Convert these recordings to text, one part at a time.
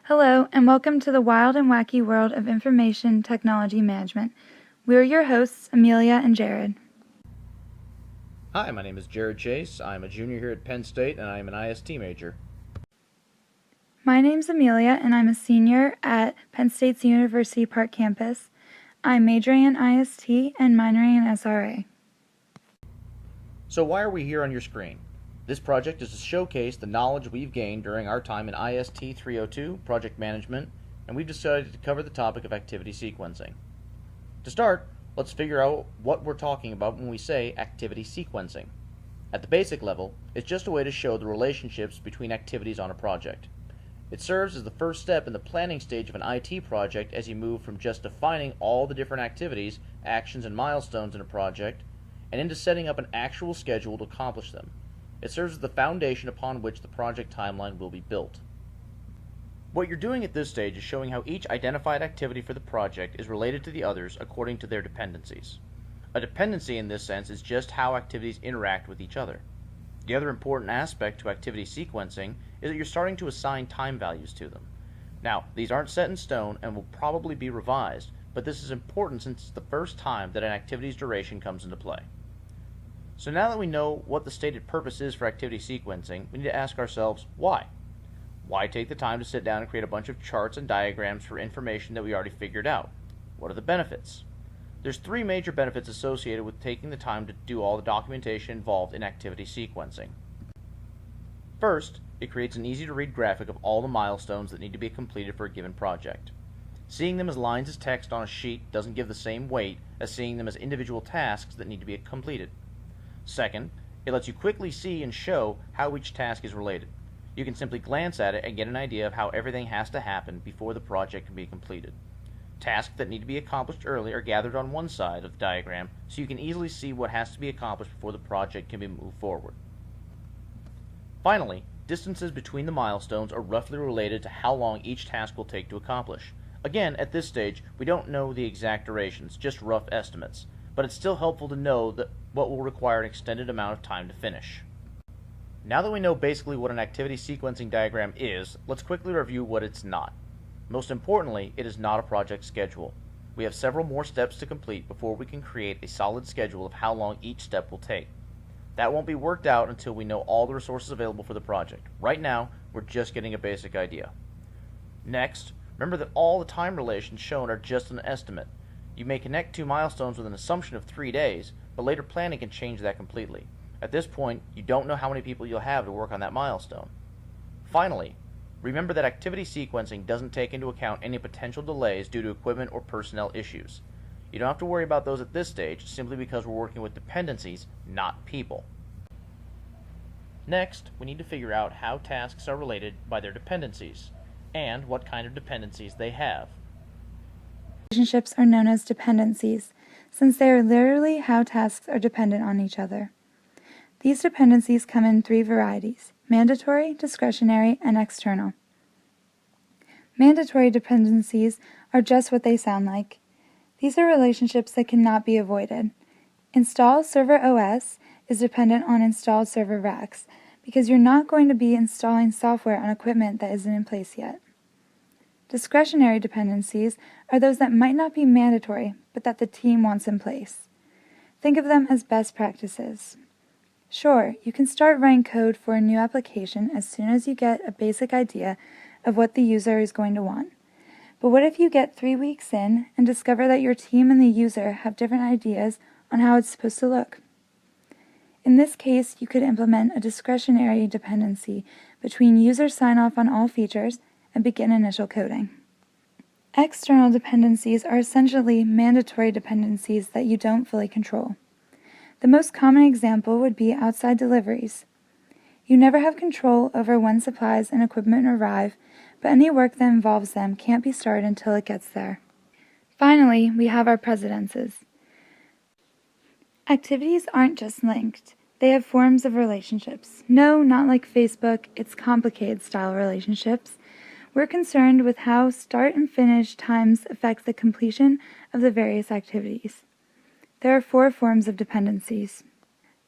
Hello, and welcome to the wild and wacky world of information technology management. We're your hosts, Amelia and Jared. Hi, my name is Jared Chase. I'm a junior here at Penn State, and I am an IST major. My name's Amelia, and I'm a senior at Penn State's University Park campus. I'm majoring in IST and minoring in SRA. So why are we here on your screen? This project is to showcase the knowledge we've gained during our time in IST 302, Project Management, and we've decided to cover the topic of activity sequencing. To start, let's figure out what we're talking about when we say activity sequencing. At the basic level, it's just a way to show the relationships between activities on a project. It serves as the first step in the planning stage of an IT project as you move from just defining all the different activities, actions, and milestones in a project, and into setting up an actual schedule to accomplish them. It serves as the foundation upon which the project timeline will be built. What you're doing at this stage is showing how each identified activity for the project is related to the others according to their dependencies. A dependency in this sense is just how activities interact with each other. The other important aspect to activity sequencing is that you're starting to assign time values to them. Now, these aren't set in stone and will probably be revised, but this is important since it's the first time that an activity's duration comes into play. So now that we know what the stated purpose is for activity sequencing, we need to ask ourselves, why? Why take the time to sit down and create a bunch of charts and diagrams for information that we already figured out? What are the benefits? There's three major benefits associated with taking the time to do all the documentation involved in activity sequencing. First, it creates an easy-to-read graphic of all the milestones that need to be completed for a given project. Seeing them as lines of text on a sheet doesn't give the same weight as seeing them as individual tasks that need to be completed. Second, it lets you quickly see and show how each task is related. You can simply glance at it and get an idea of how everything has to happen before the project can be completed. Tasks that need to be accomplished early are gathered on one side of the diagram so you can easily see what has to be accomplished before the project can be moved forward. Finally, distances between the milestones are roughly related to how long each task will take to accomplish. Again, at this stage, we don't know the exact durations, just rough estimates, but it's still helpful to know that what will require an extended amount of time to finish. Now that we know basically what an activity sequencing diagram is, let's quickly review what it's not. Most importantly, it is not a project schedule. We have several more steps to complete before we can create a solid schedule of how long each step will take. That won't be worked out until we know all the resources available for the project. Right now, we're just getting a basic idea. Next, remember that all the time relations shown are just an estimate. You may connect two milestones with an assumption of 3 days, but later planning can change that completely. At this point, you don't know how many people you'll have to work on that milestone. Finally, remember that activity sequencing doesn't take into account any potential delays due to equipment or personnel issues. You don't have to worry about those at this stage simply because we're working with dependencies, not people. Next, we need to figure out how tasks are related by their dependencies, and what kind of dependencies they have. Relationships are known as dependencies, since they are literally how tasks are dependent on each other. These dependencies come in three varieties: mandatory, discretionary, and external. Mandatory dependencies are just what they sound like. These are relationships that cannot be avoided. Install server OS is dependent on install server racks, because you're not going to be installing software on equipment that isn't in place yet. Discretionary dependencies are those that might not be mandatory, but that the team wants in place. Think of them as best practices. Sure, you can start writing code for a new application as soon as you get a basic idea of what the user is going to want. But what if you get 3 weeks in and discover that your team and the user have different ideas on how it's supposed to look? In this case, you could implement a discretionary dependency between user sign-off on all features and begin initial coding. External dependencies are essentially mandatory dependencies that you don't fully control. The most common example would be outside deliveries. You never have control over when supplies and equipment arrive, but any work that involves them can't be started until it gets there. Finally, we have our precedences. Activities aren't just linked. They have forms of relationships. No, not like Facebook, it's complicated style relationships. We're concerned with how start and finish times affect the completion of the various activities. There are 4 forms of dependencies.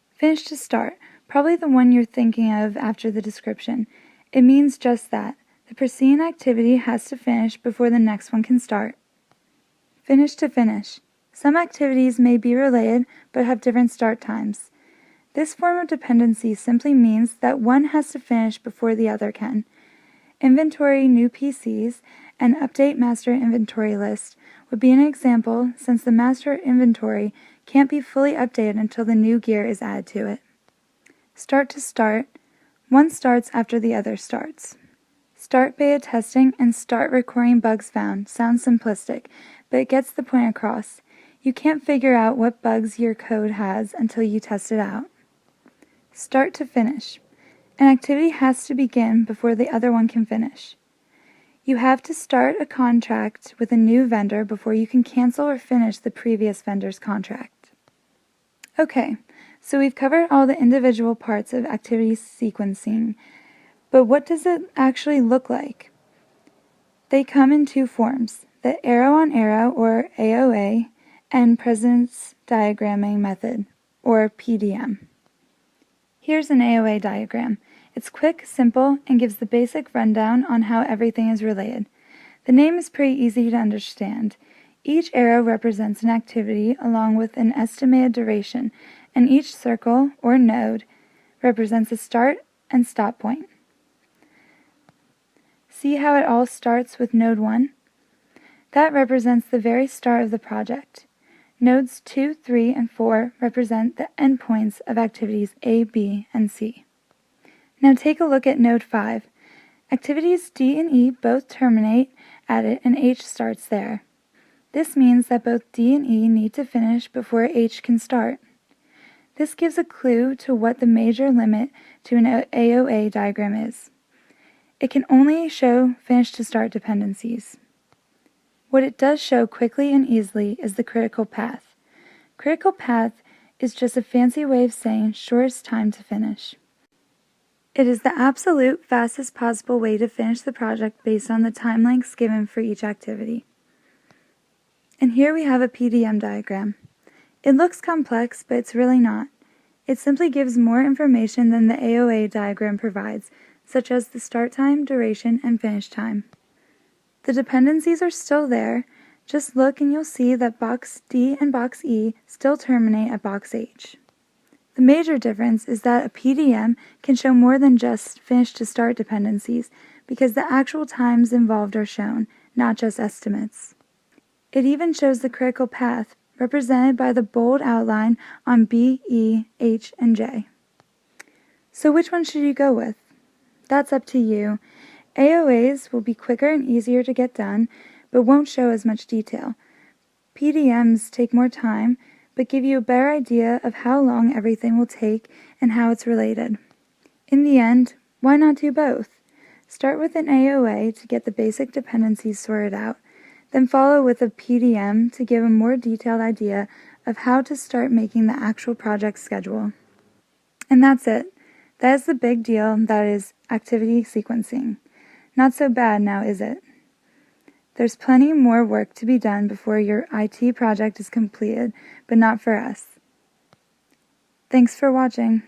Finish to start, probably the one you're thinking of after the description. It means just that. The The preceding activity has to finish before the next one can start. Finish to finish. Some activities may be related but have different start times. This form of dependency simply means that one has to finish before the other can. Inventory new PCs and update master inventory list would be an example, since the master inventory can't be fully updated until the new gear is added to it. Start to start. One starts after the other starts. Start beta testing and start recording bugs found sounds simplistic, but it gets the point across. You can't figure out what bugs your code has until you test it out. Start to finish. An activity has to begin before the other one can finish. You have to start a contract with a new vendor before you can cancel or finish the previous vendor's contract. Okay, so we've covered all the individual parts of activity sequencing, but what does it actually look like? They come in two forms, the arrow-on-arrow or AOA and precedence diagramming method, or PDM. Here's an AOA diagram. It's quick, simple, and gives the basic rundown on how everything is related. The name is pretty easy to understand. Each arrow represents an activity along with an estimated duration, and each circle, or node, represents a start and stop point. See how it all starts with node 1? That represents the very start of the project. Nodes 2, 3, and 4 represent the endpoints of activities A, B, and C. Now take a look at node 5. Activities D and E both terminate at it and H starts there. This means that both D and E need to finish before H can start. This gives a clue to what the major limit to an AOA diagram is. It can only show finish to start dependencies. What it does show quickly and easily is the critical path. Critical path is just a fancy way of saying shortest time to finish. It is the absolute fastest possible way to finish the project based on the time lengths given for each activity. And here we have a PDM diagram. It looks complex, but it's really not. It simply gives more information than the AOA diagram provides, such as the start time, duration, and finish time. The dependencies are still there. Just look and you'll see that box D and box E still terminate at box H. The major difference is that a PDM can show more than just finish to start dependencies, because the actual times involved are shown, not just estimates. It even shows the critical path, represented by the bold outline on B, E, H, and J. So which one should you go with? That's up to you. AOAs will be quicker and easier to get done, but won't show as much detail. PDMs take more time, but give you a better idea of how long everything will take and how it's related. In the end, why not do both? Start with an AOA to get the basic dependencies sorted out, then follow with a PDM to give a more detailed idea of how to start making the actual project schedule. And that's it. That is the big deal that is activity sequencing. Not so bad now, is it? There's plenty more work to be done before your IT project is completed, but not for us. Thanks for watching.